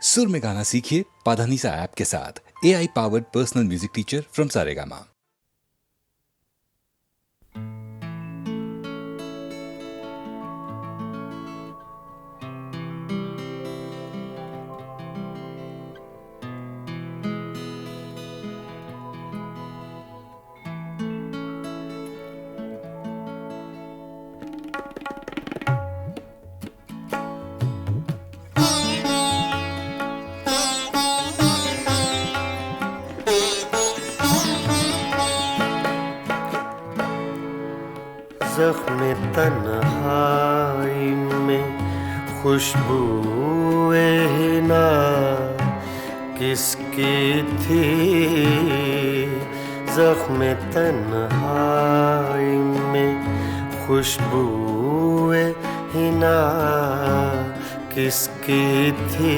सुर में गाना सीखिए पाधानीसा ऐप के साथ। AI powered personal music teacher from Saregama. ज़ख्म तन्हाई में खुशबूए हिना किसकी थी। ज़ख्म तन्हाई में खुशबूए हिना किसकी थी।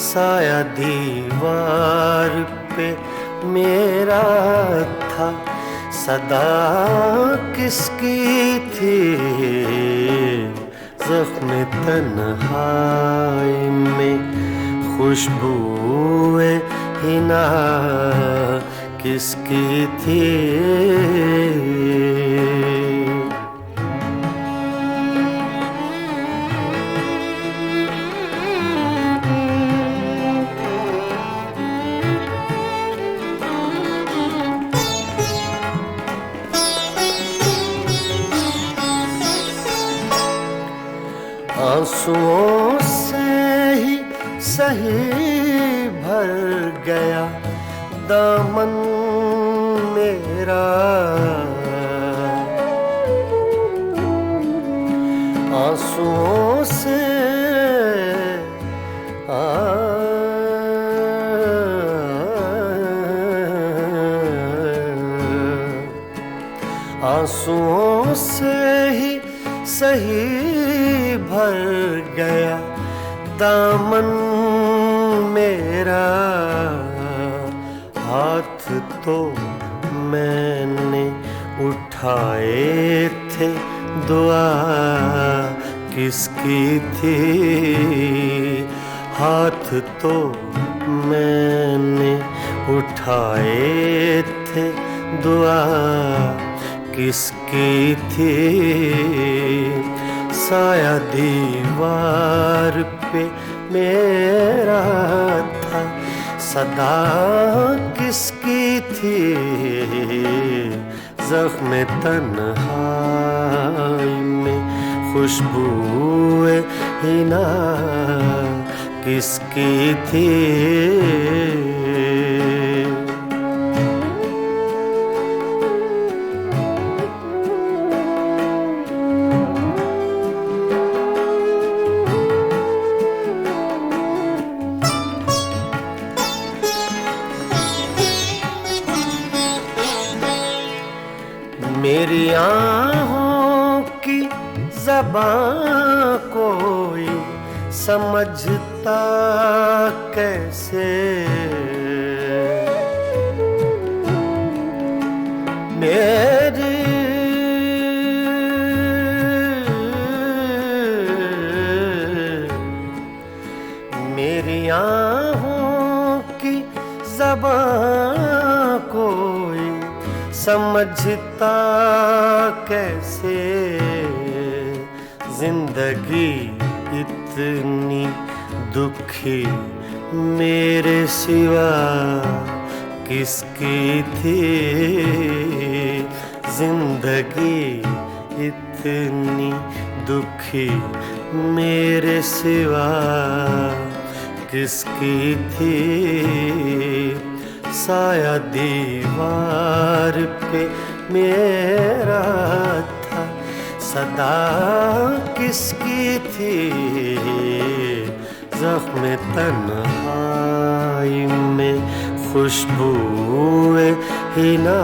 साया दीवार पे मेरा था, सदा किसकी थी। ज़ख्म तन्हाई में खुशबूए हिना किसकी थी। आंसुओं से ही सही भर गया दामन मेरा। आंसुओं से आंसुओं से ही सही भर गया दामन मेरा। हाथ तो मैंने उठाए थे, दुआ किसकी थी। हाथ तो मैंने उठाए थे, दुआ किसकी थी। साया दीवार पे मेरा था, सदा किसकी थी। ज़ख्म तन्हाई में खुशबूए हिना किसकी थी। मेरी आँखों की ज़बां कोई समझता कैसे। मेरी आँखों की ज़बां कोई समझता कैसे। जिंदगी इतनी दुखी मेरे सिवा किसकी थी। जिंदगी इतनी दुखी मेरे सिवा किसकी थी। साया दीवार पे मेरा था, सदा किसकी थी। ज़ख्म तन्हाई में खुशबूए हिना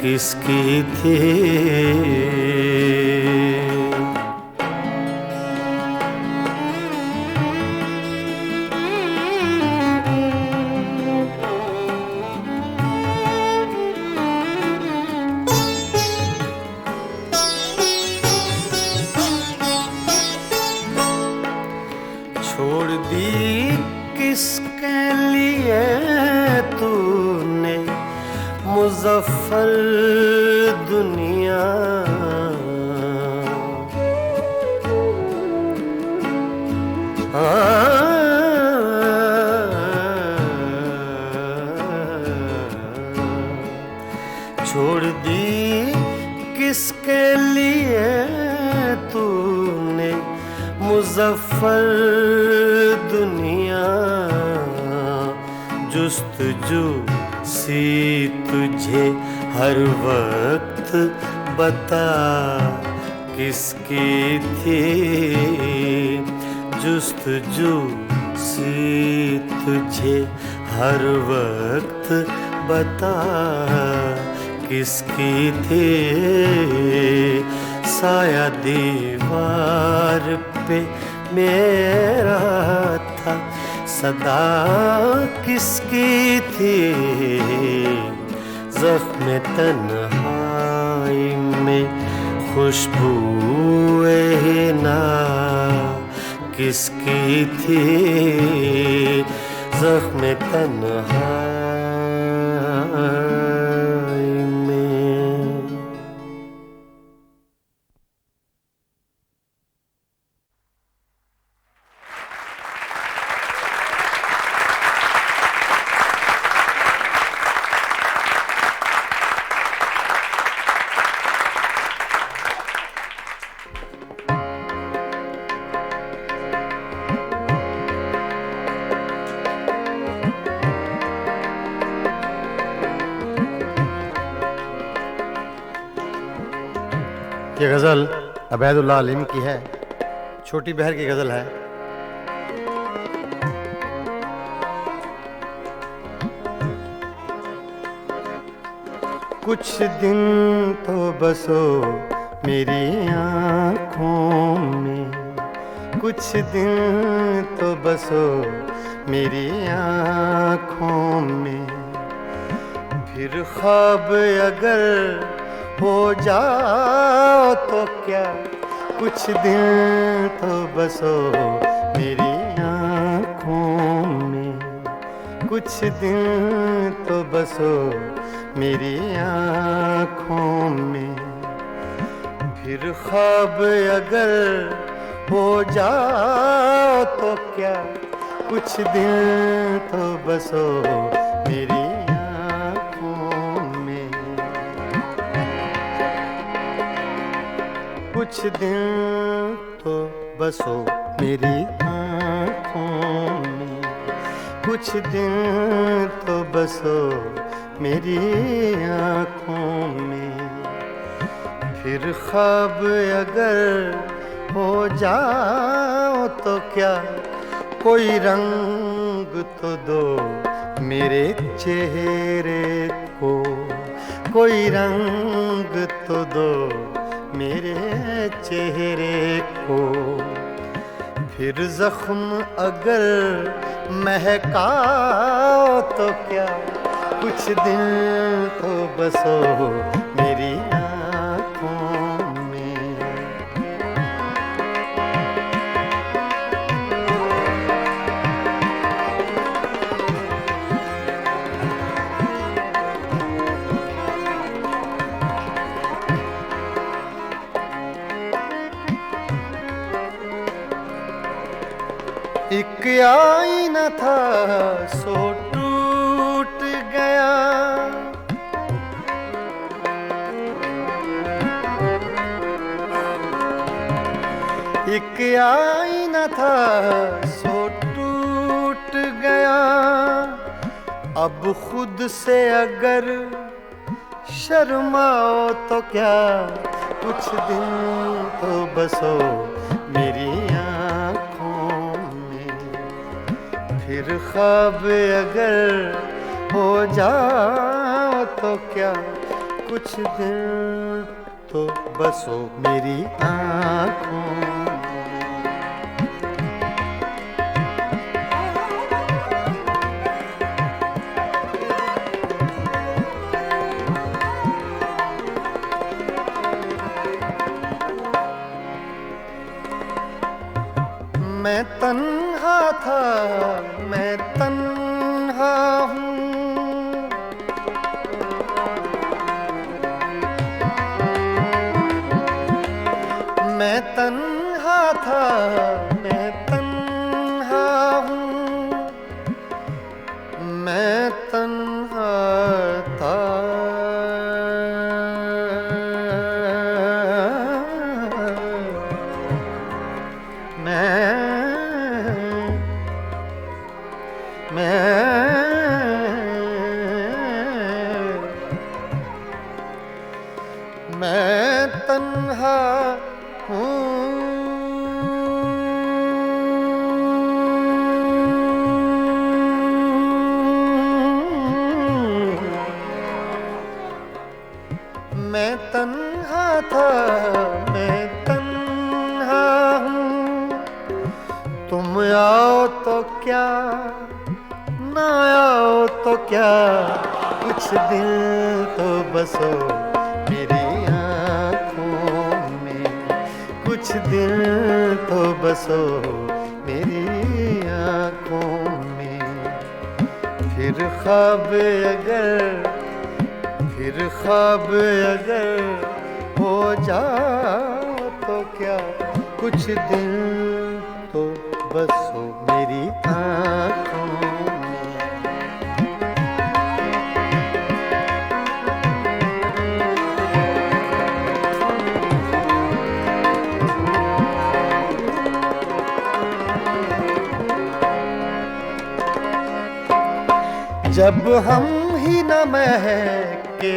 किसकी थी। छोड़ दी किसके लिए तूने मुजफ्फर दुनिया, छोड़ दी किसके लिए तूने मुजफ्फर दुनिया, जुस्तजू सी तुझे हर वक्त बता किसकी थी, जुस्तजू सी तुझे हर वक्त बता किसकी थी, साया दीवार पे मेरा था सदा किसकी थी, ज़ख्म तन्हाई में खुशबूए ना किसकी थी, ज़ख्म तन्हाई में। ये गज़ल अबैदुल्लाह अलीम की है, छोटी बहर की गज़ल है। कुछ दिन तो बसो मेरी आँखों में, कुछ दिन तो बसो मेरी आँखों में, फिर ख्वाब अगर हो जाओ तो क्या, कुछ दिन तो बसो मेरी आँखों में, कुछ दिन तो बसो मेरी आँखों में, फिर ख्वाब अगर हो जाओ तो क्या, कुछ दिन तो बसो मेरी कुछ दिन तो बसो मेरी आँखों में, कुछ दिन तो बसो मेरी आँखों में, फिर ख्वाब अगर हो जाओ तो क्या, कोई रंग तो दो मेरे चेहरे को, कोई रंग तो दो मेरे चेहरे को, फिर जख्म अगर महकाओ तो क्या, कुछ दिन तो बसो मेरी आँखों में। एक आईना था सो टूट गया, एक आईना था सो टूट गया, अब खुद से अगर शर्माओ तो क्या, कुछ दिन तो बसो मेरी फिर ख्वाब अगर हो जाओ तो क्या, कुछ दिन तो बसो मेरी आँखों में। मैं तन्हा था, मैं तन्हा हूँ। मैं तन्हा था, मैं तन्हा हूँ। मैं तन्हा था, मैं तन्हा हूँ। मैं तन्हा था, मैं तन्हा हूँ। तुम आओ तो क्या, ना आओ तो क्या, कुछ दिल तो बसो मेरी आँखों में। कुछ दिल तो बसो मेरी आँखों में। फिर ख्वाब अगर हो जाओ तो क्या, कुछ दिल तो बसो मेरी आँखों में। जब हम ही न महके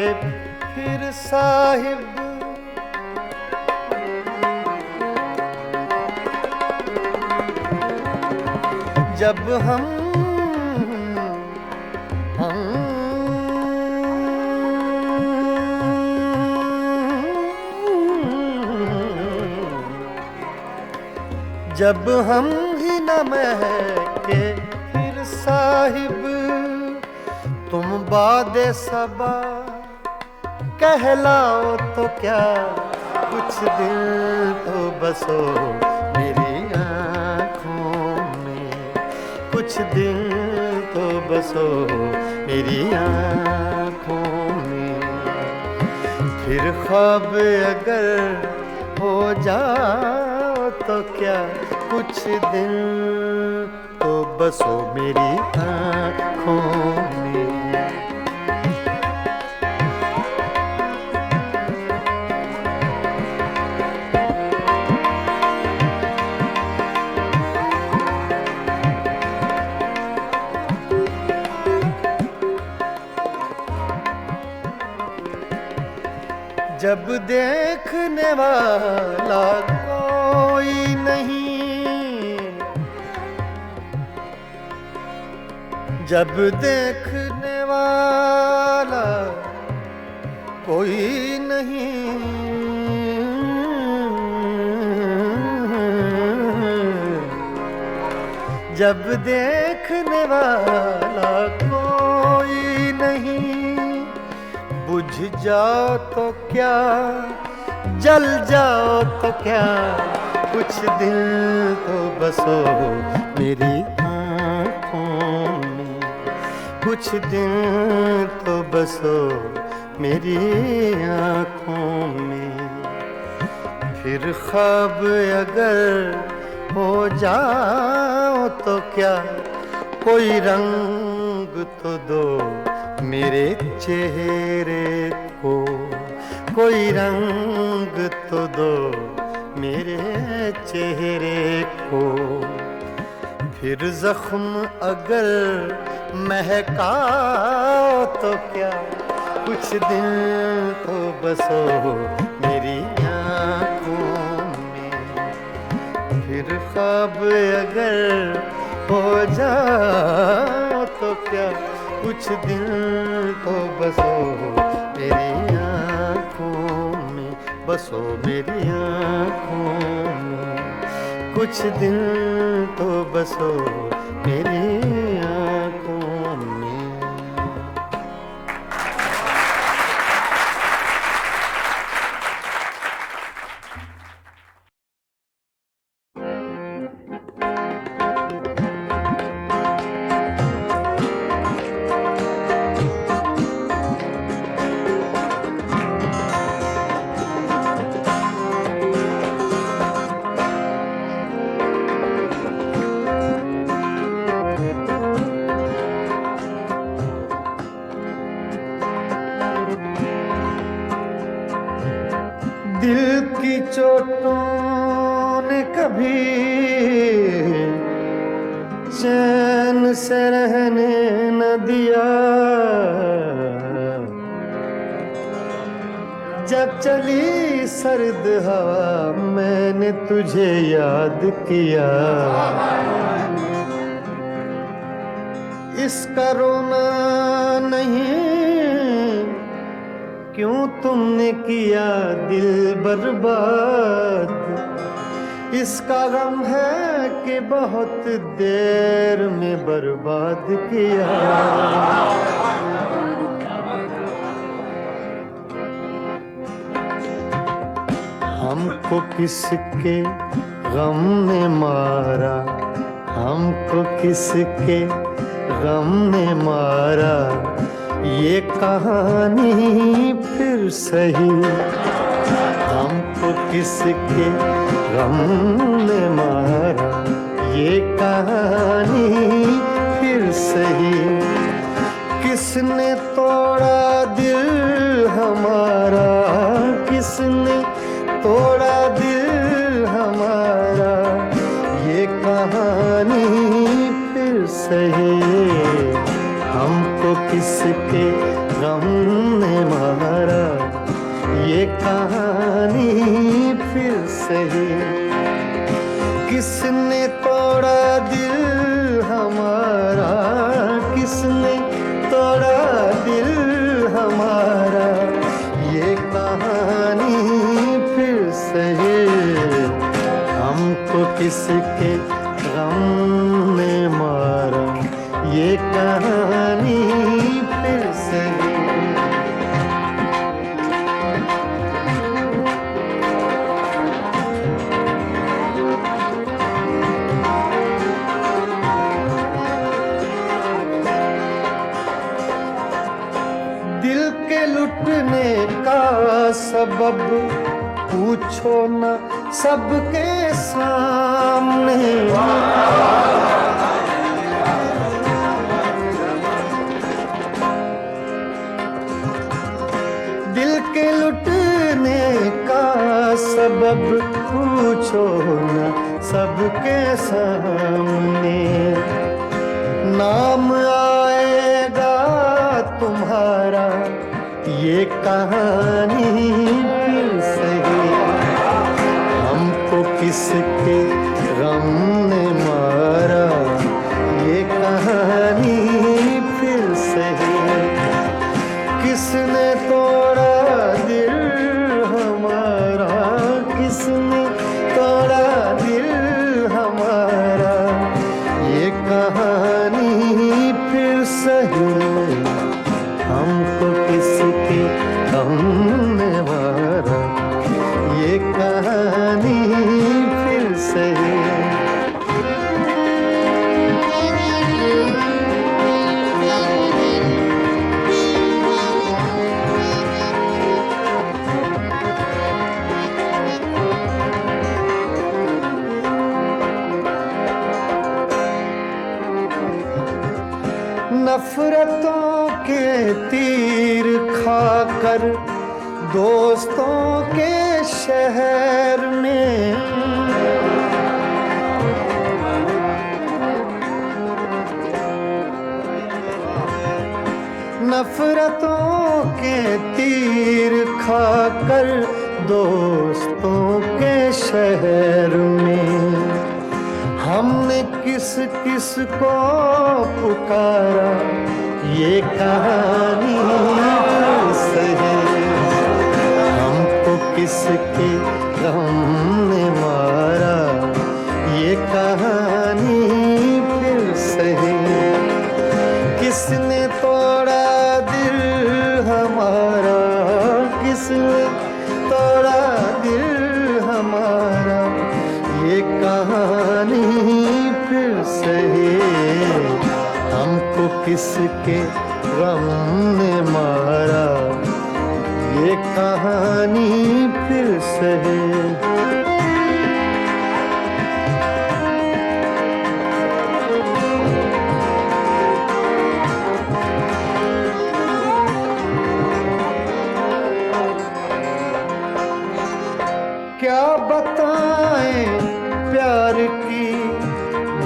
फिर साहिब, जब जब हम ही न महके फिर साहिब, तुम बादे सबा कहलाओ तो क्या, कुछ दिल तो बसो मेरी आँखों में। कुछ दिल तो बसो मेरी आँखों में। फिर ख्वाब अगर हो जाओ तो क्या, कुछ दिल तो बसो मेरी आँखों में। जब देखने वाला कोई नहीं, जब देखने वाला कोई नहीं, जब देखने वाला कोई नहीं, बुझ जाओ तो क्या, जल जाओ तो क्या, कुछ दिल तो बसो मेरी आँखों में। कुछ दिल तो बसो मेरी आँखों में। फिर ख्वाब अगर हो जाओ तो क्या, कोई रंग तो दो मेरे चेहरे को। कोई रंग तो दो मेरे चेहरे को। फिर जख्म अगर महकाओ तो क्या, कुछ दिल तो बसो मेरी आँखों में। फिर ख्वाब अगर हो जाओ तो क्या, कुछ दिल तो बसो मेरी आँखों में। बसो मेरी आँखों में। कुछ दिल तो बसो मेरी आँखों में। से रहने न दिया, जब चली सर्द हवा मैंने तुझे याद किया। इसका रोना नहीं, क्यों तुमने किया दिल बर्बाद। इसका गम है कि बहुत देर में बर्बाद किया। हमको किसके गम ने मारा, हमको किसके गम ने मारा, ये कहानी फिर सही। हमको किसके गम ने मारा, ये कहानी फिर सही। किसने तोड़ा दिल हमारा, किसने तोड़ा दिल हमारा, ये कहानी फिर सही। हमको किसके गम ने मारा, ये कहानी फिर सही। किसने तोड़ा दिल हमारा, किसने तोड़ा दिल हमारा, ये कहानी फिर सही। हमको किसके गम ने मारा, ये कहानी फिर सही। दिल के लुटने का सबब पूछो न सबके सामने। दिल के लुटने का सबब पूछो न सबके सामने। नाम आएगा तुम्हारा, ये कहानी फिर सही। हमको किसके गम ने मारा, ये कहानी फिर सही। किसने तोड़ा दिल हमारा, किसने तोड़ा दिल हमारा, ये कहानी फिर सही। हमको किसके गम ने मारा, ये कहानी फिर सही। नफरतों के तीर खाकर दोस्तों के शहर में, नफरतों के तीर खाकर दोस्तों के शहर में। हमने किस किस को पुकारा, ये कहानी सही। हमको किसके गम ने मारा, ये कहानी फिर सही। किसने तोड़ा दिल हमारा, किसने तोड़ा दिल हमारा, ये कहानी फिर सही। हमको किसके गम ने मारा, ये कहानी फिर सही। क्या बताएं प्यार की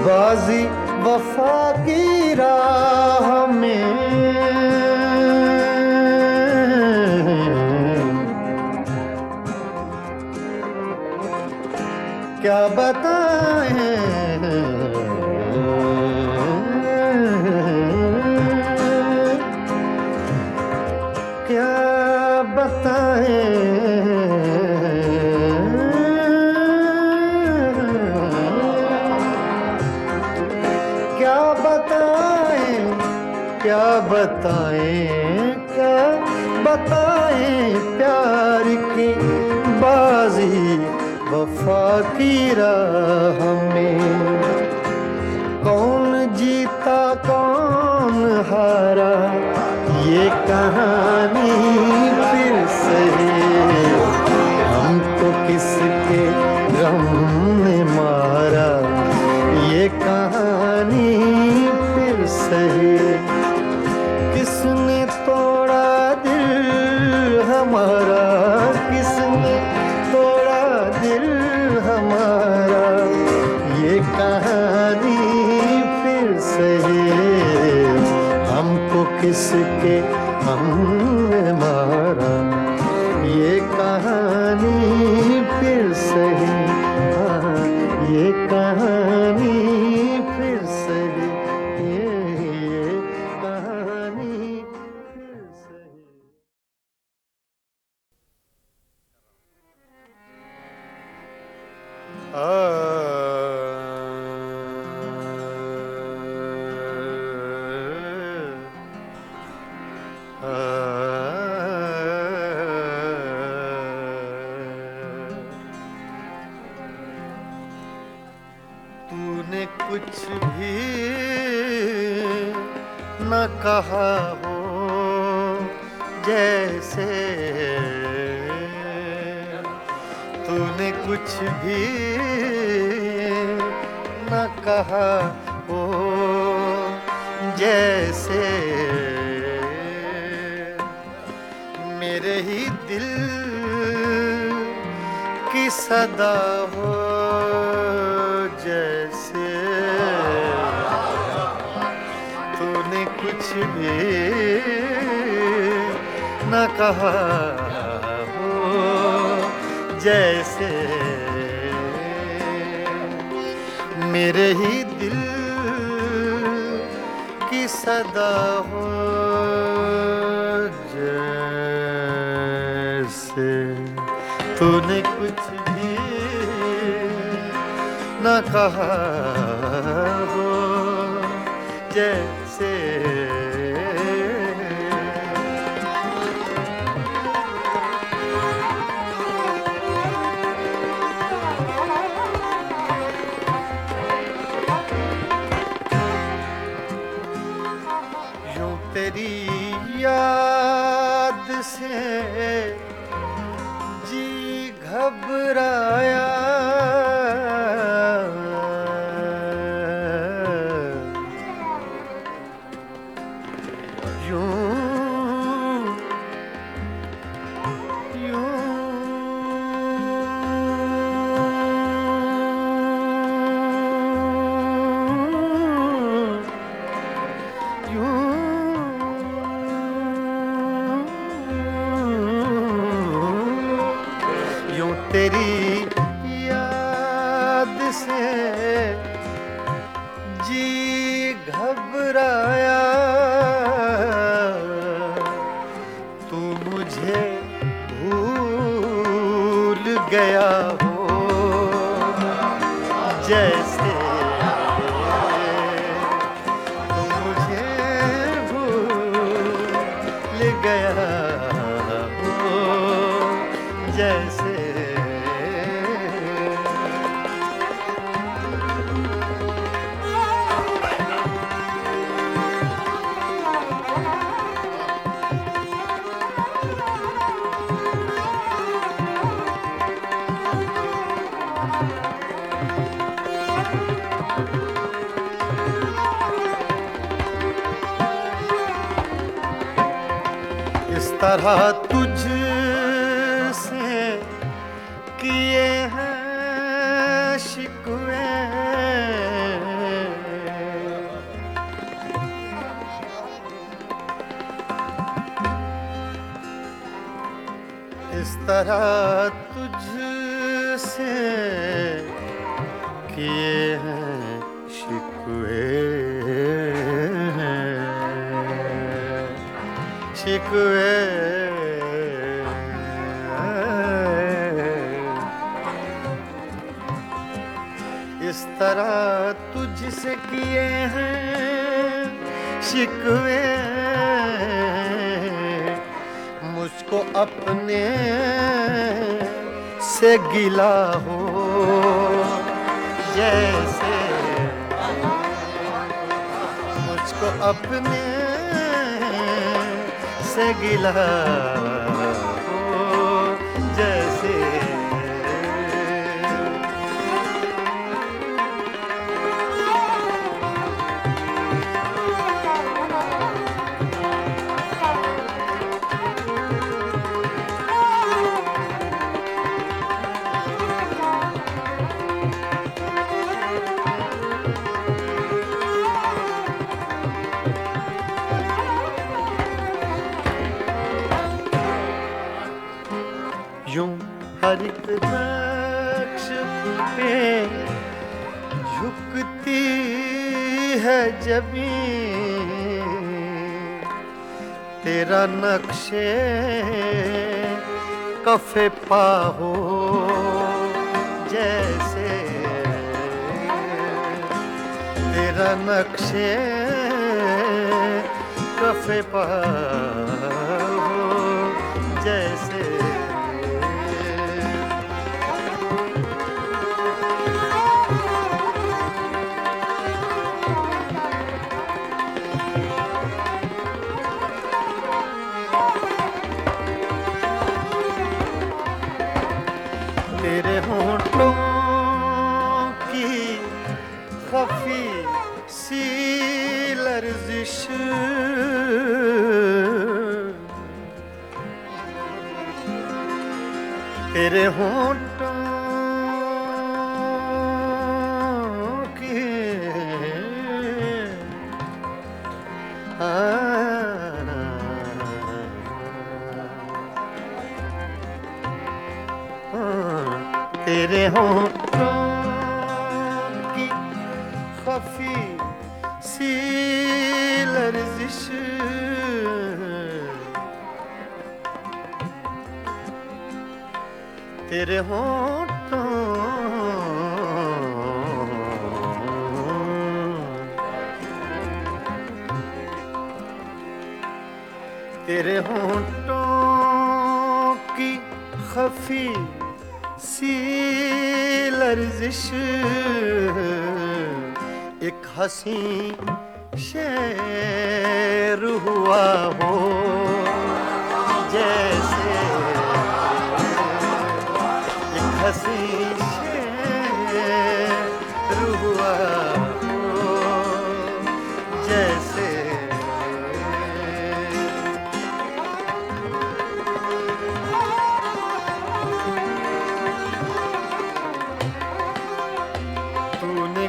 बाजी वफा की राह में क्या बताएं, क्या बताएं, क्या बताएं, क्या बताएं, क्या बताएं प्यार की बाजी वफा की राह में। कौन जीता कौन हारा ये कहानी फिर सही, हमको किसके गम ने मारा ये कहानी फिर सही। किसने तोड़ा दिल हमारा, किसने तोड़ा दिल हमारा ये कहानी फिर सही, हमको किसके हमने मारा ये कहानी फिर सही। हाँ, ये कहानी फिर सही, ये कहानी फिर सही। तूने कुछ भी न कहा हो जैसे, तूने कुछ भी न कहा हो जैसे, मेरे ही दिल की सदा हो जैसे। तूने कुछ भी न कहा हो जैसे, मेरे ही दिल की सदा हो जैसे। तूने कुछ भी न कहा हो जैसे। यूं तेरी याद से जी घबराया, तेरी याद से जी घबराया। तू मुझे भूल गया हो जैसे, तू मुझे भूल गया हो जैसे। इस तरह तुझ से किए हैं शिकवे, तरह तुझसे किए हैं शिकवे, शिकवे इस तरह तुझसे किए हैं शिकवे, मुझको अपने से गिला हो जैसे, मुझको अपने से गिला हो जैसे। यूं हर एक नक्श पे झुकती है जमीन, तेरा नक्शे कफे पा हो जैसे, तेरा नक्शे कफे पा हो जैसे। तेरे होंठों की खफी सी लर्जिश, तेरे होंठों की तेरे होंठों की खफी सी लर्जिश, तेरे होंठों तेरे होंठों की खफी सी लर्जिश, एक हंसी शेर हुआ हो जैसे, एक हंसी शेर हुआ हो जैसे।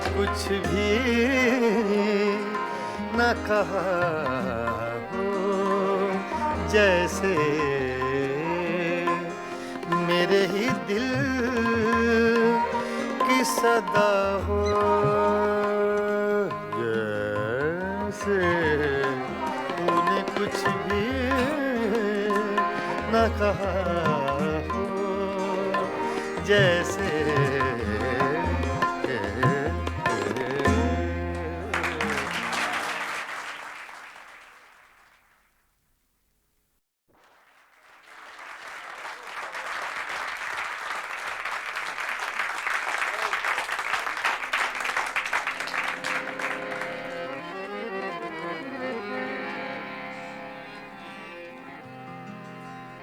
कुछ भी न कहा हो जैसे, मेरे ही दिल की सदा हो जैसे, तूने कुछ भी न कहा हो जैसे।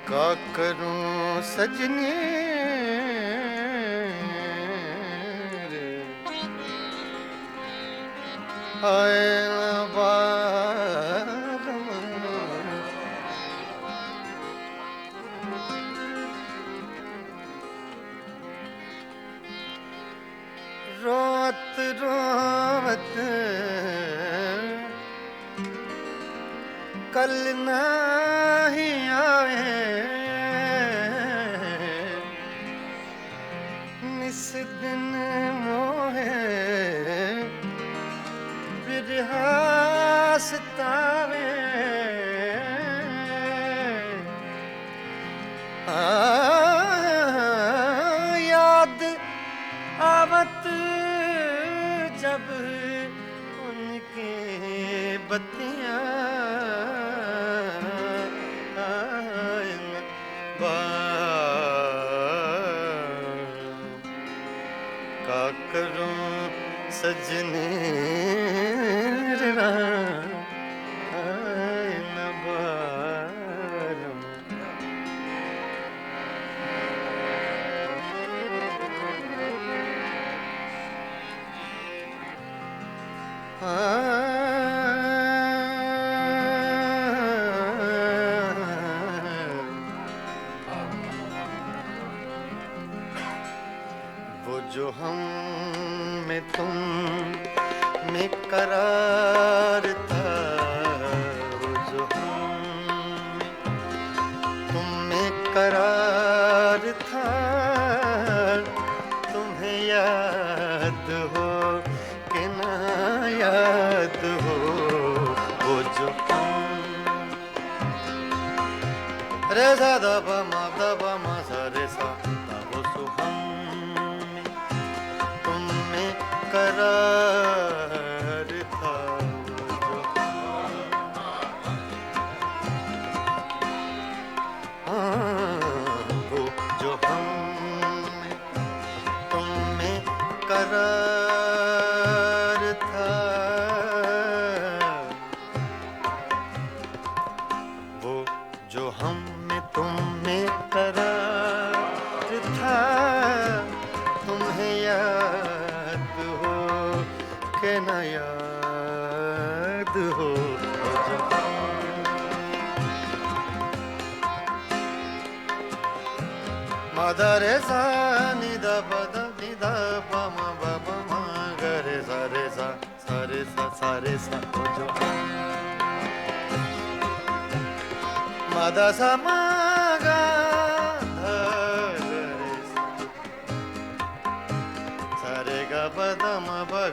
क्या करूं सजनी रे, हाय बारम, रोत रोत कल नहीं आए, रिहासतावे याद आवत जब उनके बत्तियां का करूं सजने वो जो हम में तुम में करार था, वो जो हम में तुम में करार था, तुम्हें याद हो कि ना याद हो। वो जो हम रे सा दा पा मा सा रे सा दा वो सो हम में तुम में करार था, वो जो हम में तुम में करार था, वो जो हम में तुम में करार था, तुम्हें याद हो कि ना याद हो। मादा रे सा नि दा पा दा नि दा पा मा बा पा मा गा रे सा सा रे सा वो जो मादा सा मा गा धा गा रे सा रे गा पा दा मा बा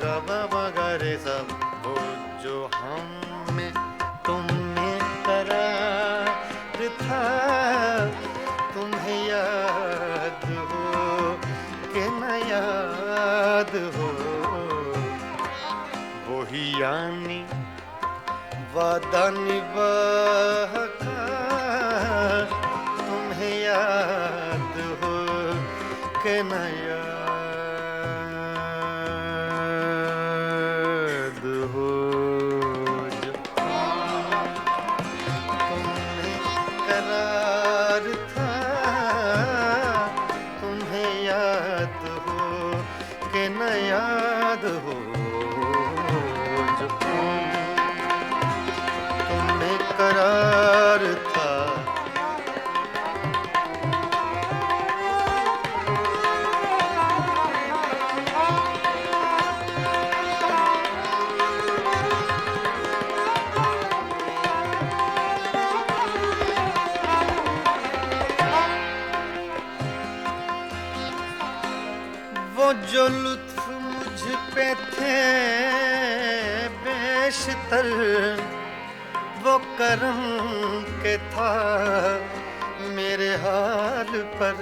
गा रे सा। वो जो हम में तुम में करार था, तुम्हें याद हो कि न याद हो। वही यानी वादा निभाका, तुम्हें याद हो कि न याद हो। जो तुम्हें करार था, तुम्हें याद हो कि न याद हो। जो तुम्हें करार था, वो जो लुत्फ मुझ पे थे बेशतर, वो करम के था मेरे हाल पर।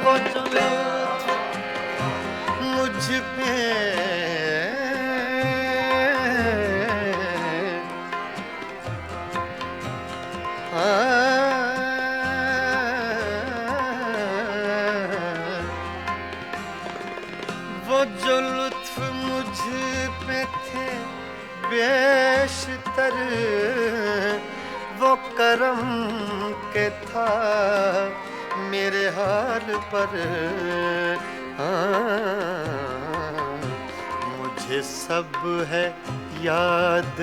वो जो लुत्फ मुझ पे वो जो लुत्फ मुझ पे थे बेशतर, वो करम के था मेरे हाल पर। मुझे सब है याद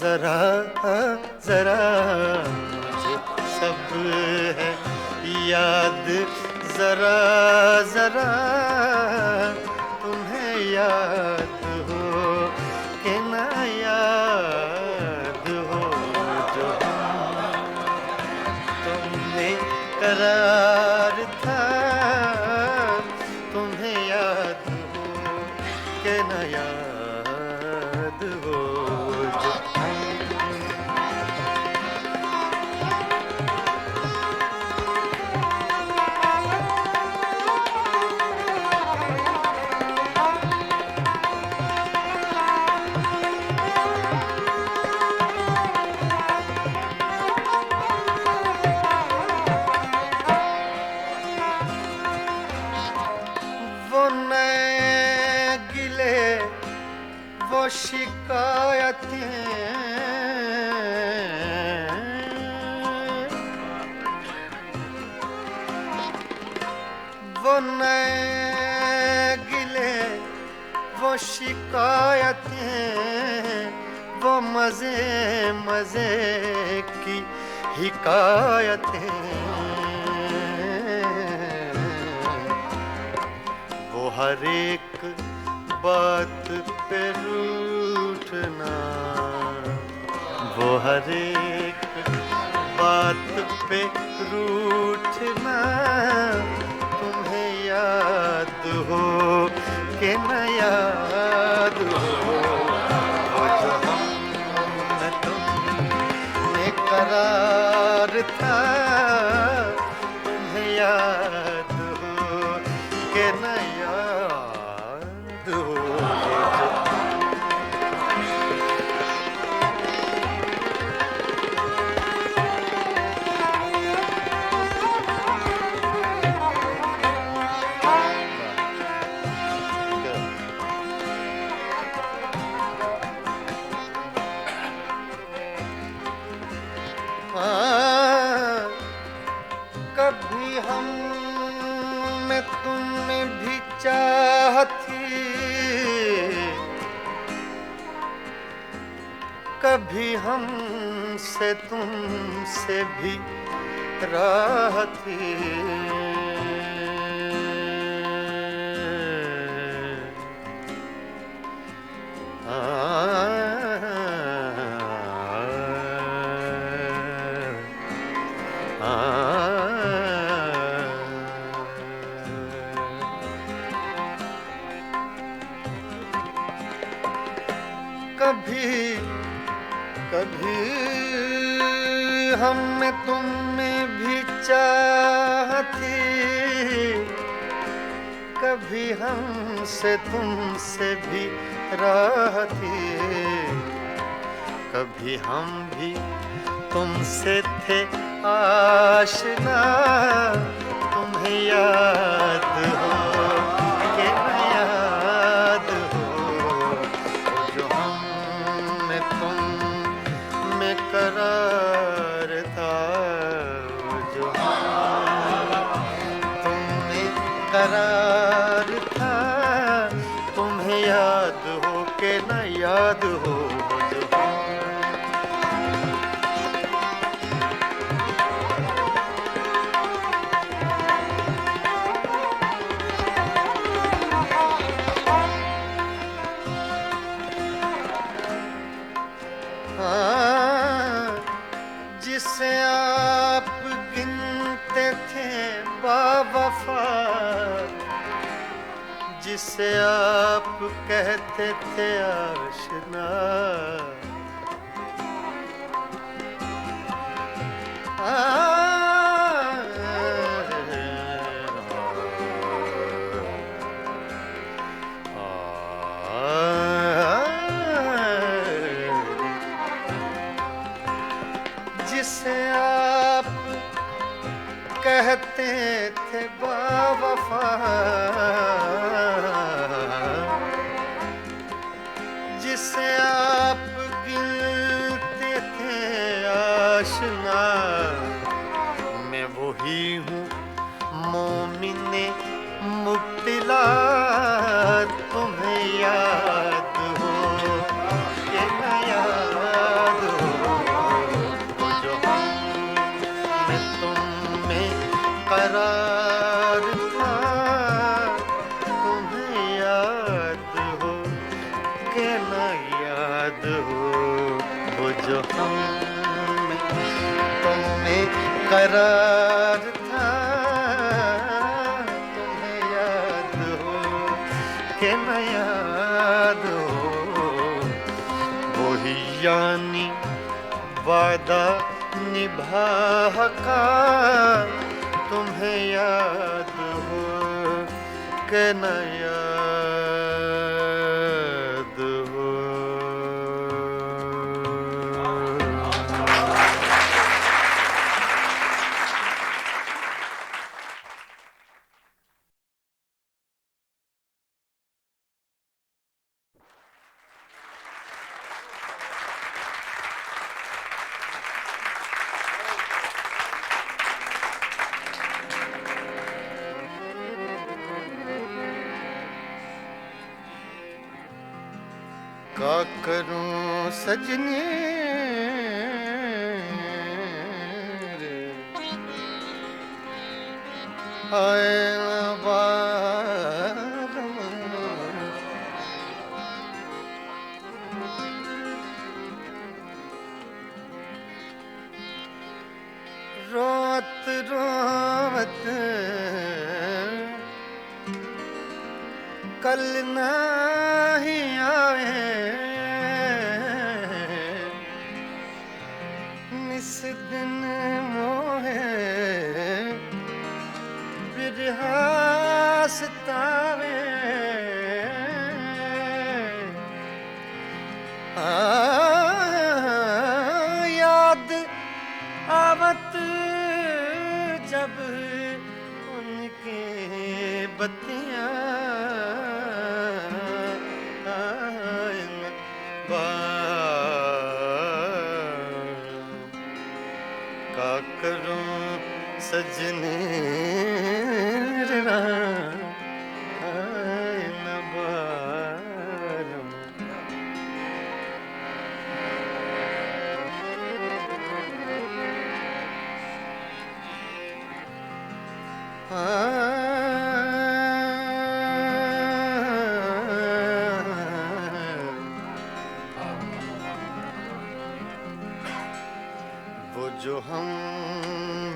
जरा जरा, मुझे सब है याद जरा जरा, तुम्हें याद हो कि ना याद हो। जो तुमने करार था, न याद हो जो वो नए गिले वो शिकायतें वो नए गिले वो शिकायतें वो मजे मजे की हिकायतें वो हर एक बात पे रूठना वो हर एक बात पे रूठना तुम्हें याद हो कि न याद हो वो जो हम तुमने करार था तुम्हें याद हो कि न याद हो कभी हम में तुमने भी चाह थी कभी हम से तुमसे भी राह थी कभी कभी हम में तुम में भी चाह थी कभी हम से तुमसे भी राह थी कभी हम भी तुमसे थे आशना तुम्हें याद हो कि न याद हो जो हम में तुम में करार था जो हम तुम में करार था तुम्हें याद हो कि न याद हो जो हम जिसे आप गिनते थे बावफा जिसे आप कहते थे आशना जिसे आप कहते थे बावफा जिसे आप गिनते थे आशना मैं वही हूँ मोमिने मुब्तिला तुम्हें याद हो कि न याद हो जो हम में तुम में करार था तुम्हें याद हो कि न याद हो वो जो हम में तुम में करार था तुम्हें याद हो कि न याद याद हो, वही यानी वादा निभा का तुम्हें याद हो कि न याद हो। का करूं सजनी रे, आए न बारम, रोत रोवत कल नहीं आए, निस दिन मोहे बिरहा सतावे, याद आवत जब उनके बत्तियां का करूं सजने रा, आए न बारम। वो जो हम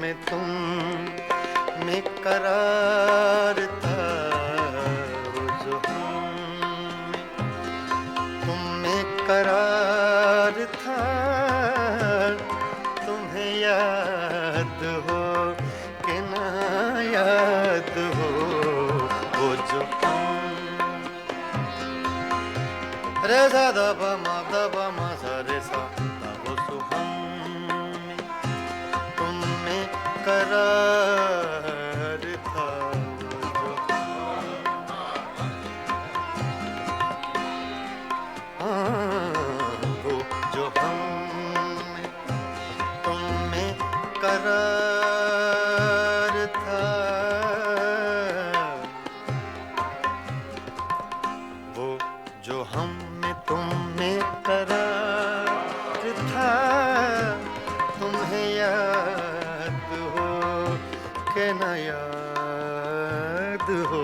में तुम में करार था, वो जो हम में तुम में करार था, तुम्हें याद हो कि ना याद हो। वो जो हम रे सा दा मा सा रे सा दा वो सो हम में तुम में करार था, वो जो हम में तुम में करार था, वो जो हम में तुम में करार था, तुम्हें याद हो कि न याद हो।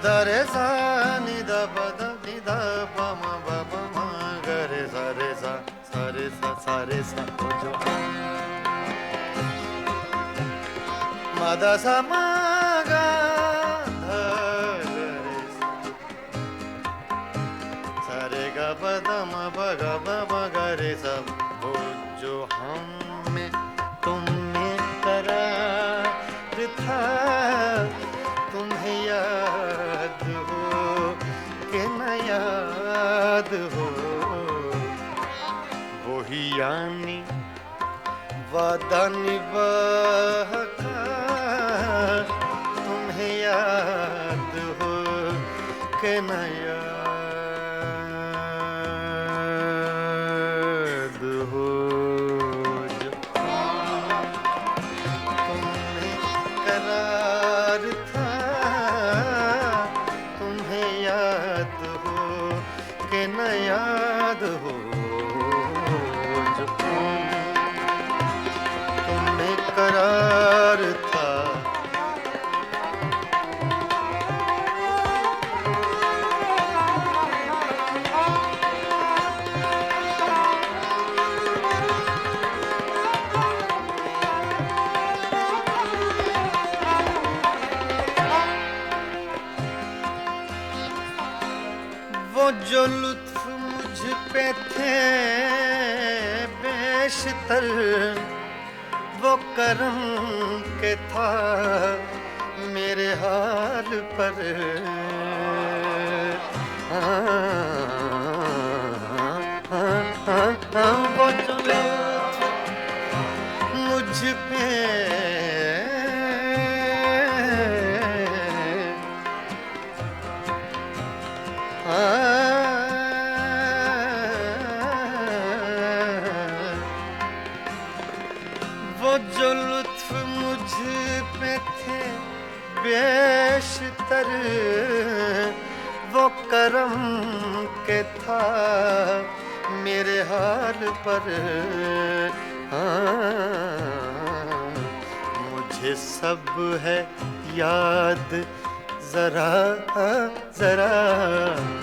दा रे सा नि दा प दा नि दा प म ब प म ग रे सा रे सा सा रे सा सा रे सा वो जो म दा सा म ग ध रे सा रे ग प द म प ग प म ग रे सा। वो जो हम में तुम में करार था, तुम्हें याद हो कि न याद हो। वही यानी वादा निभा का तुम्हें याद हो कि न याद हो। जो तुम्हें करार था, तुम्हें याद हो कि न याद हो। जो तुम्हें करार था, वो जो लुत्फ मुझ पे थे बेशतर, वो करम के था मेरे हाल पर। वो जो लुत्फ मुझ पे वो जो लुत्फ मुझ पे थे बेशतर, वो करम के था मेरे हाल पर। मुझे सब है याद जरा जरा,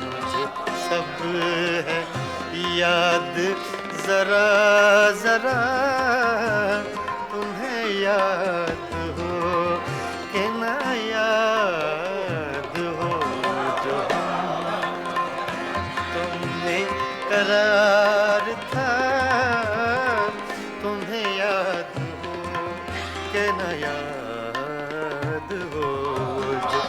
मुझे सब है याद जरा जरा, तुम्हें याद हो कि ना याद हो जो तुम्हें करार था, तुम्हें याद हो कि ना याद हो जो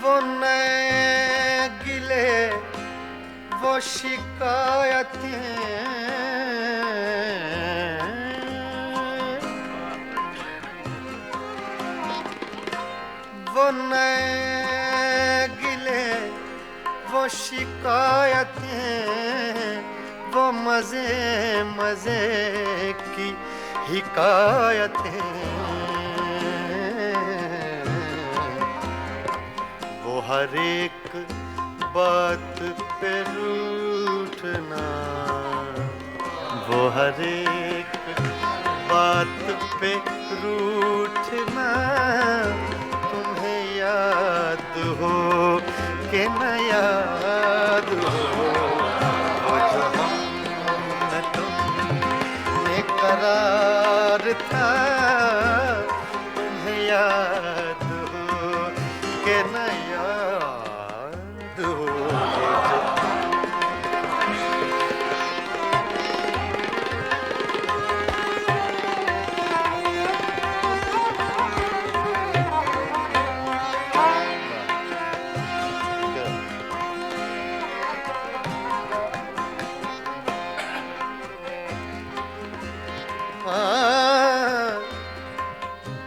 वो नए गिले वो शिकायतें, वो नए गिले वो शिकायतें, वो मजे मजे की हिकायतें, वो हर एक बात पे रूठना, वो हर एक बात पे रूठना, तुम्हें याद हो कि न याद हो वो जो हम तुमने करार था, तुम्हें याद हो कि न याद हो जो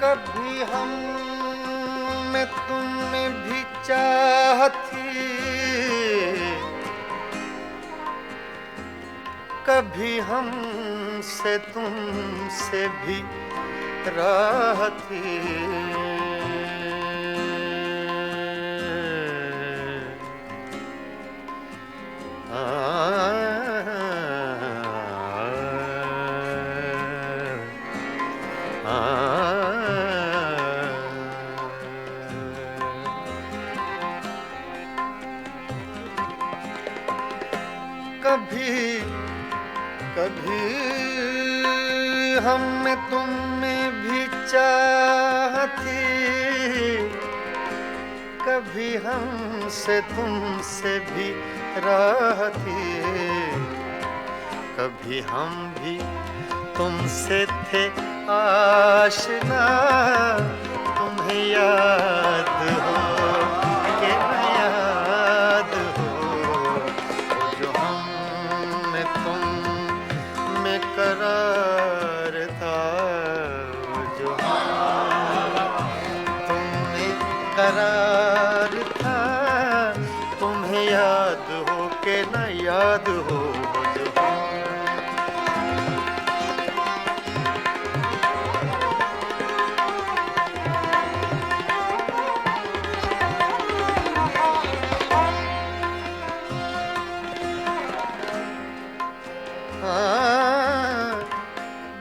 कभी हम में तुमने भी चाहती, कभी हम से तुमसे भी राहती, कभी कभी हम में तुम में भी चाहती, कभी हम से तुमसे भी राहती, कभी हम भी तुमसे थे आशना, तुम्हें याद हो कि न याद हो जो हम में तुम में करार था, जो तुम में करार था, तुम्हें याद हो कि न याद हो जो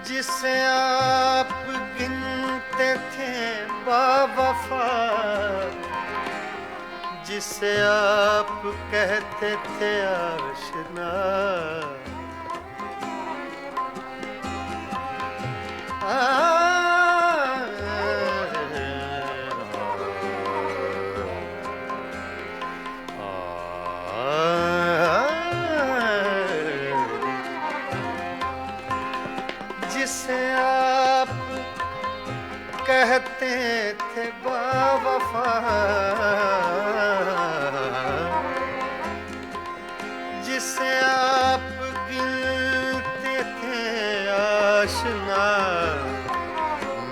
जिसे जिसे आप कहते थे आशना, जिसे आप कहते थे बावफा, जिसे आप गिनते थे आशना,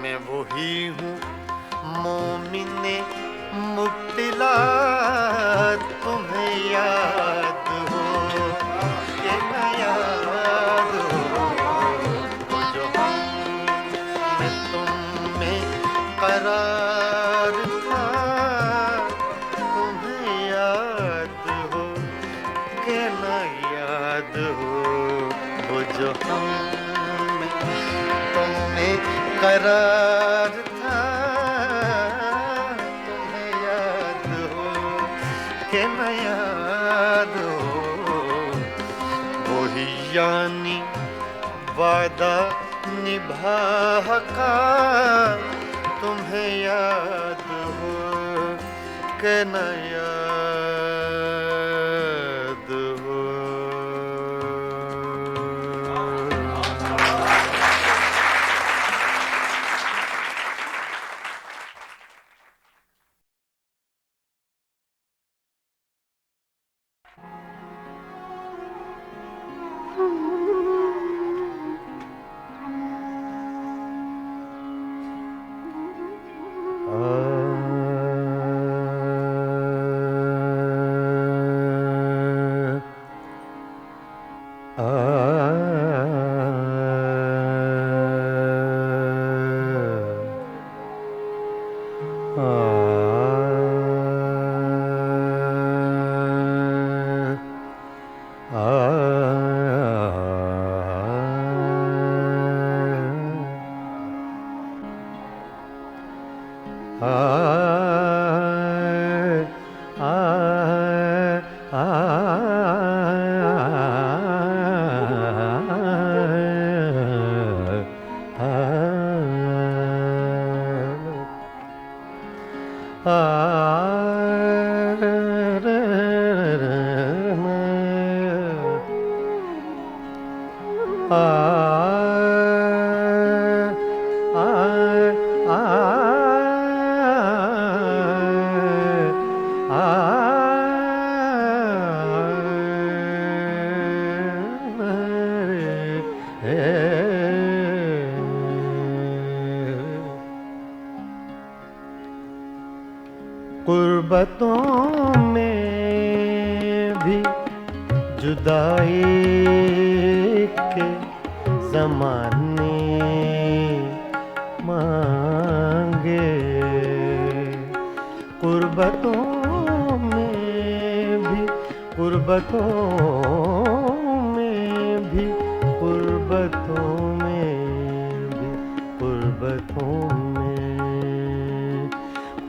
मैं वही हूँ मोमिने मुब्तिला। तुम्हें याद हो कि न याद हो, जो मैं तुम में करार था, तुम्हें याद हो कि न याद हो, वो जो हम में तुम में करार था, तुम्हें याद हो कि न याद हो, वही यानी वादा निभा का, तुम्हें याद हो कि न याद हो। कुर्बतों में भी जुदाई के ज़माने मांगे, कुर्बतों में भी, कुर्बतों में भी, कुर्बतों में भी, कुर्बतों में,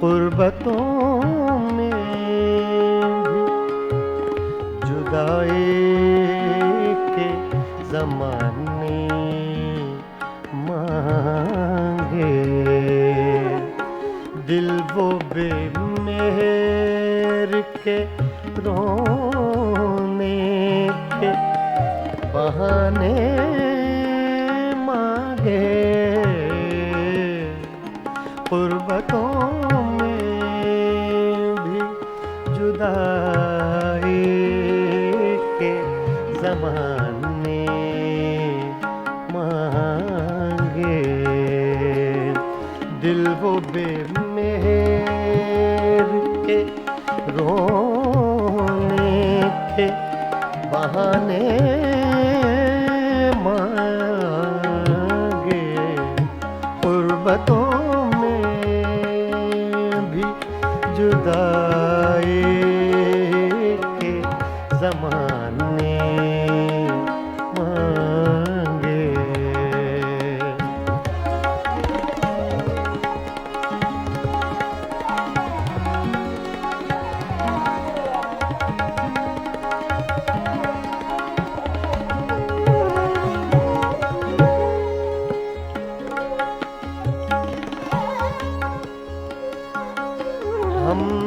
कुर्बतों में भी जुदाई के ज़माने मांगे, दिल वो बेमेहर के रोने के बहाने मांगे, कुर्बतों में भी जुदाई के ज़माने मांगे, दिल वो बेमेहर के रोने के बहाने मांगे, कुर्बतों में भी जुदाई के ज़माने मांगे।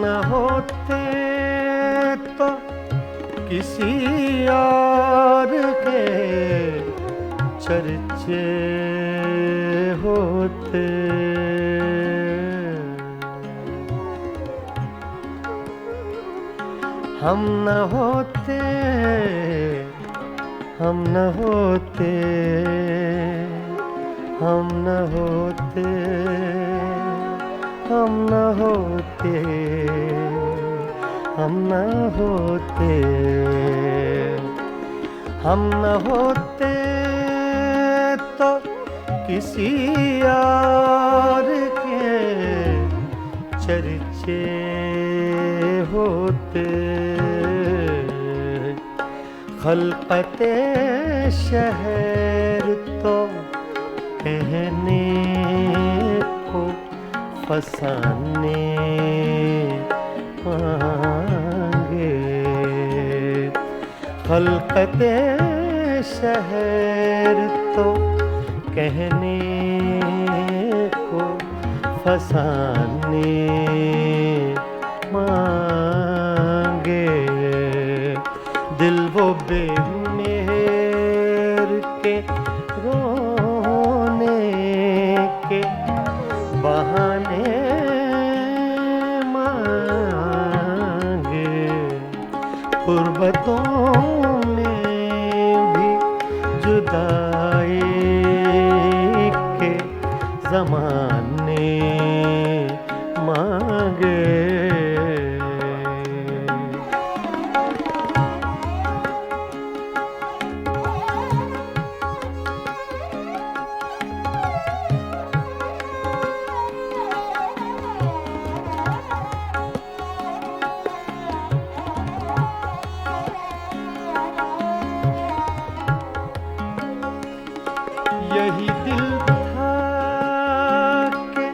न होते तो किसी और के चर्चे होते। हम न होते, हम न होते, हम न होते, हम न होते, हम न होते, हम न होते तो किसी और के चर्चे होते। खलकते शहर तो कहने को फसाने मांगे। खलकते शहर तो कहने को फसाने मांगे। दिल वो बेमेहर के रोने के बहाने मांगे। गुर्बतों में भी जुदाई के ज़माने मांगे। यही दिल था कि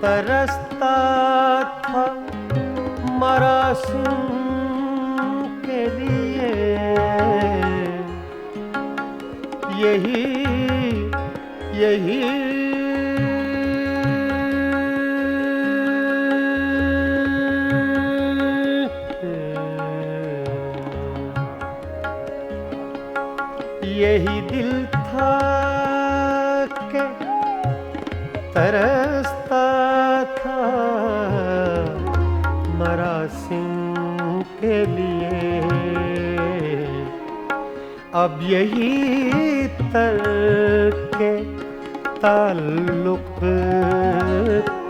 तरसता था मरासिम के लिए। यही यही यही दिल था कि तरसता था मरासिम के लिए। अब यही तरके ताल्लुक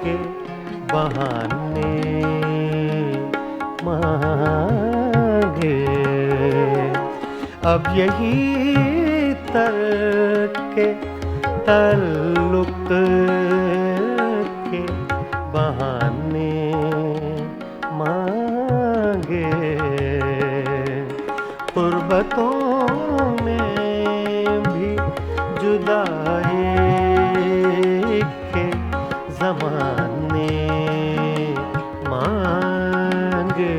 के बहाने मांगे। अब यही तरके ताल्लुक के बहाने मांगे। गुर्बतों में भी जुदाई के ज़माने मांगे।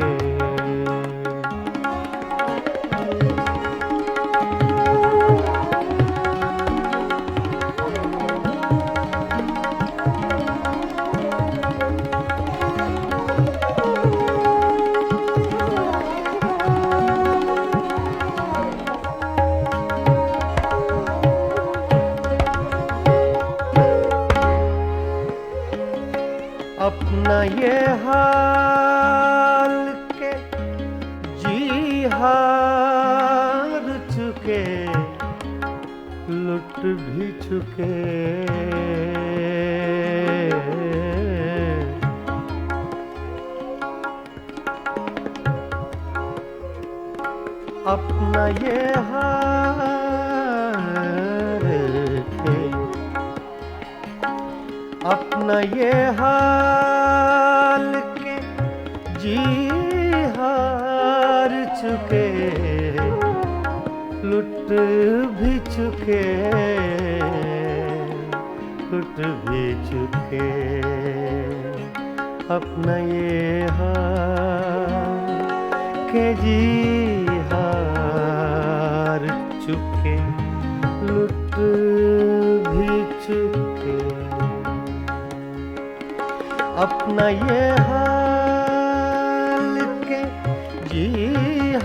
अपना ये हाल के जी हार चुके, लुट भी चुके। अपना ये हाल के, अपना ये हाल के जी हार चुके, लुट भी चुके, लुट भी चुके। अपना ये हाल के जी हार चुके, लुट भी चुके। अपना ये हाल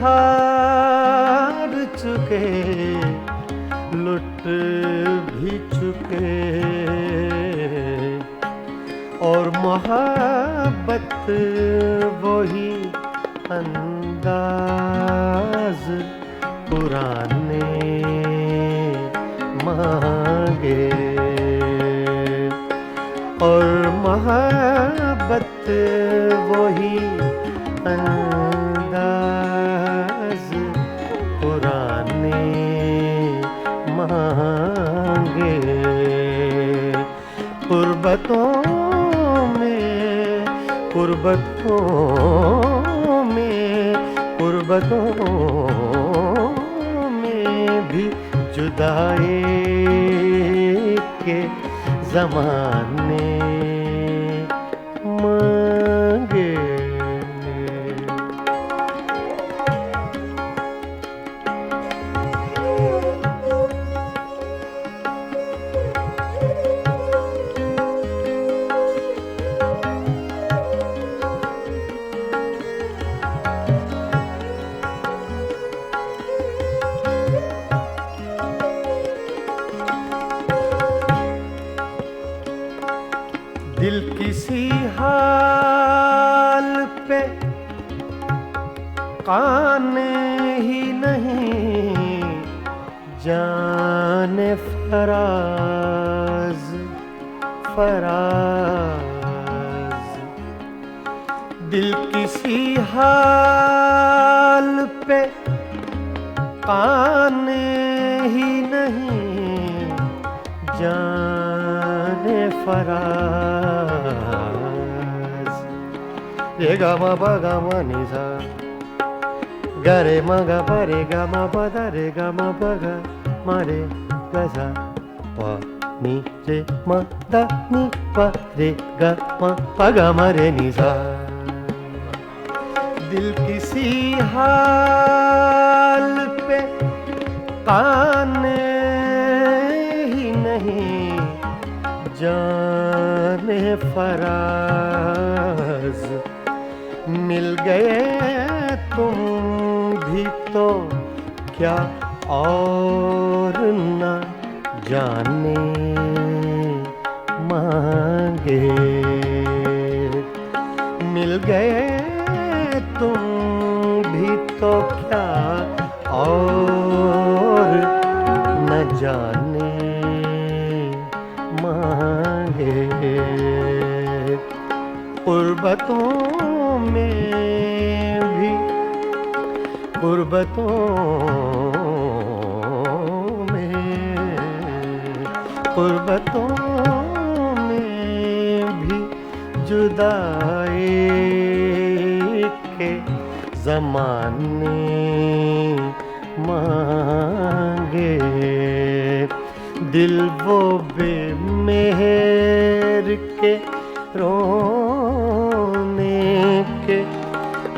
हार चुके, लुट भी चुके, और मोहब्बत वही अंदाज पुराने मांगे, और मोहब्बत वही अंदाज पुराने मांगे। कुर्बतों में, कुर्बतों में, कुर्बतों में भी जुदाई के ज़माने मांगे। दिल किसी हाल पे काने ही नहीं, जाने फराज फराज। दिल किसी हाल पे काने ही नहीं, जाने फराज। रे गा मा पा गा मा नि सा, गा रे मा गा पा रे गा मा पा दा रे गा मा पा गा मा रे गा सा, पा नि रे मा दा नि पा रे गा मा पा गा मा रे नि सा। दिल किसी हाल पे काने ही नहीं, जाने फराज। मिल गए तुम भी तो क्या और न जाने मांगे। मिल गए तुम भी तो क्या और न जाने मांगे। कुर्बतों में भी, कुर्बतों में, कुर्बतों में भी जुदाई के ज़माने मांगे। दिल वो बेमेहर के रोने के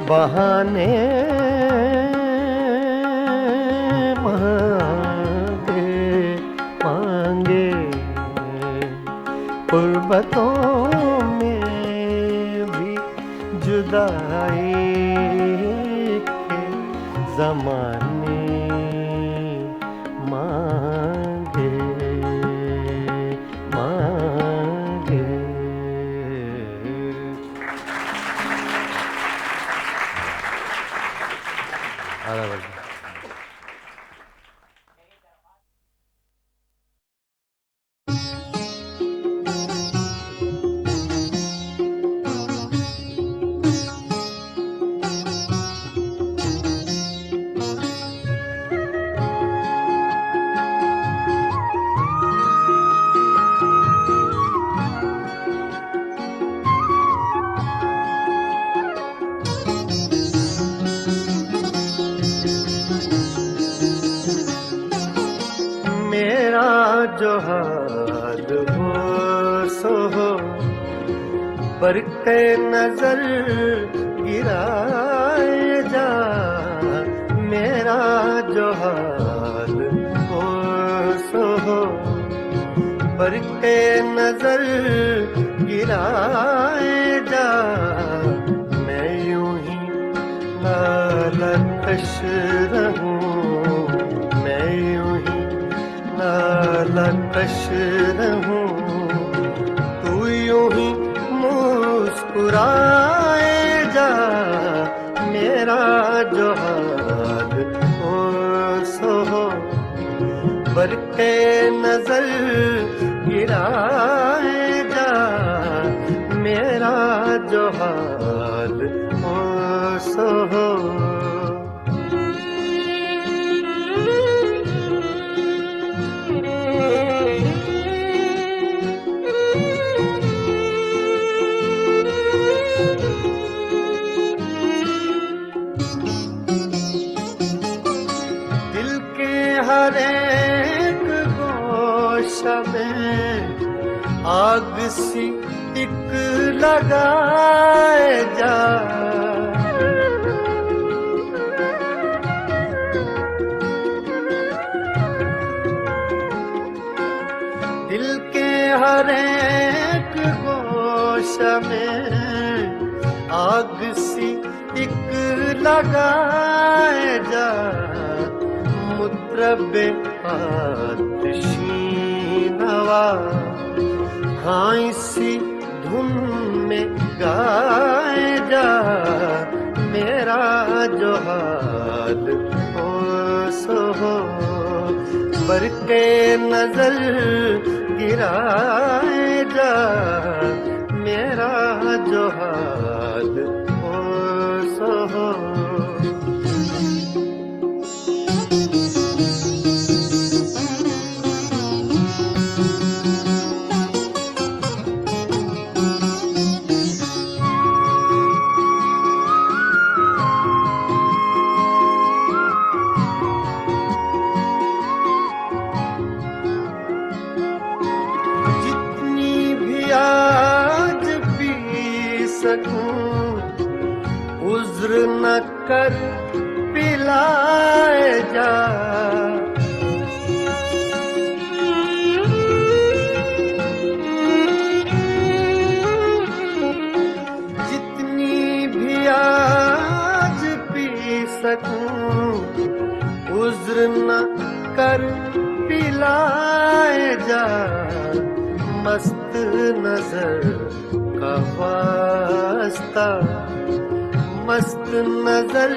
बहाने मांगे मांगे। कुर्बतों में भी जुदाई के ज़माने मांगे मांगे। आधा बजे। मेरा जो हाल हो सो हो, पर के नजर गिराए जा। मेरा जो हाल हो सो हो, पर के नजर गिराए जा। मैं यूं ही हालत कश रहूं, मैं यूं ही नाला कश रहूं, तू यूं ही मुस्कुराए जा, मेरा जो हाल हो सो हो, बरके नजर गिराए जा, मेरा जो हाल हो सो हो। दिल के हर एक गोशा में आग सी एक लगाए जा, दिल के हर एक गोशा में आग सी एक लगाए जा, मुतरबे आतिशी नवा हाँ इसी धुन में गाए जा, मेरा जो हाल हो सो हो, बरके नजर गिराए जा, मेरा जो हाल हो सो हो। आज पी सकूं उज्र न कर पिलाए जा, जितनी भी आज पी सकूं उज्र न कर पिलाए जा, मस्त नजर का वास्ता मस्त नजर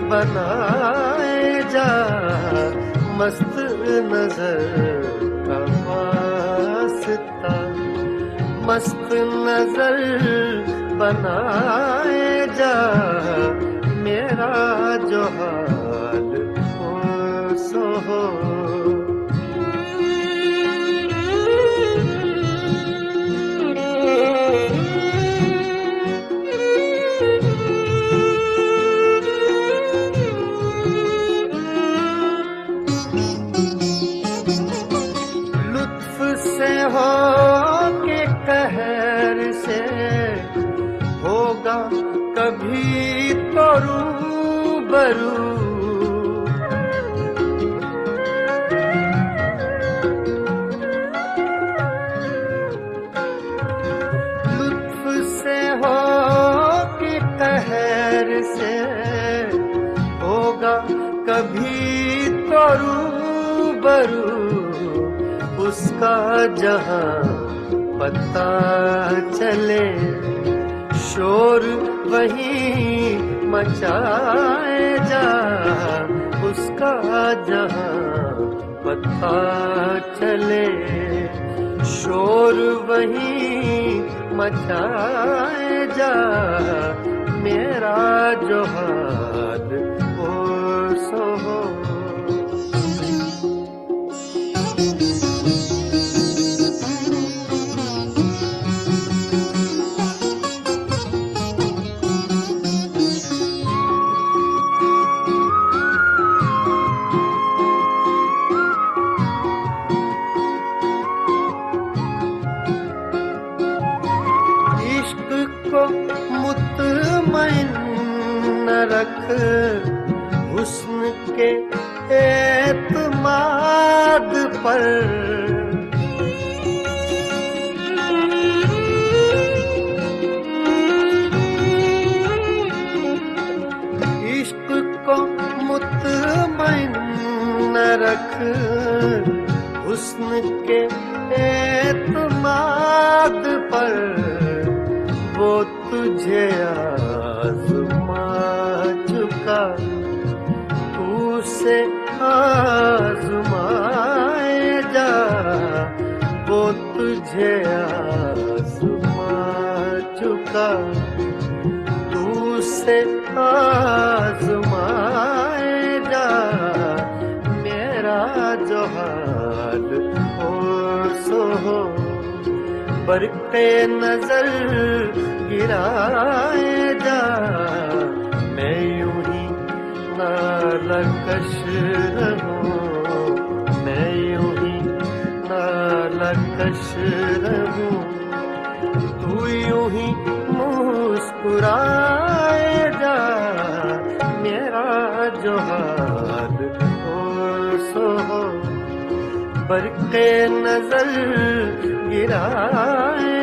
बनाए जा, मस्त नजर का वास्ता मस्त नजर बनाए जा, मेरा जो हाल हो सो हो। हो के कहर से होगा कभी तो रूबरू, लुत्फ से हो के कहर से होगा कभी तो रूबरू, उसका जहां पता चले शोर वही मचाए जा, उसका जहां पता चले शोर वही मचाए जा, मेरा जो हाल हो सो हो। को मुतमईन न रख हुस्न के एतमाद पर, इश्क को से आज़माए जा, वो तुझे आज़मा चुका। तू से आज़माए जा, मेरा जो हाल हो सो हो। बरक़े नजर गिराए जा, मैं यूं ही नालकश रहूं, मैं यूं ही नालकश रहूं। तू यूं ही मुस्कुराए जा, मेरा जो हाल हो सो हो। बरक़े नजर गिराए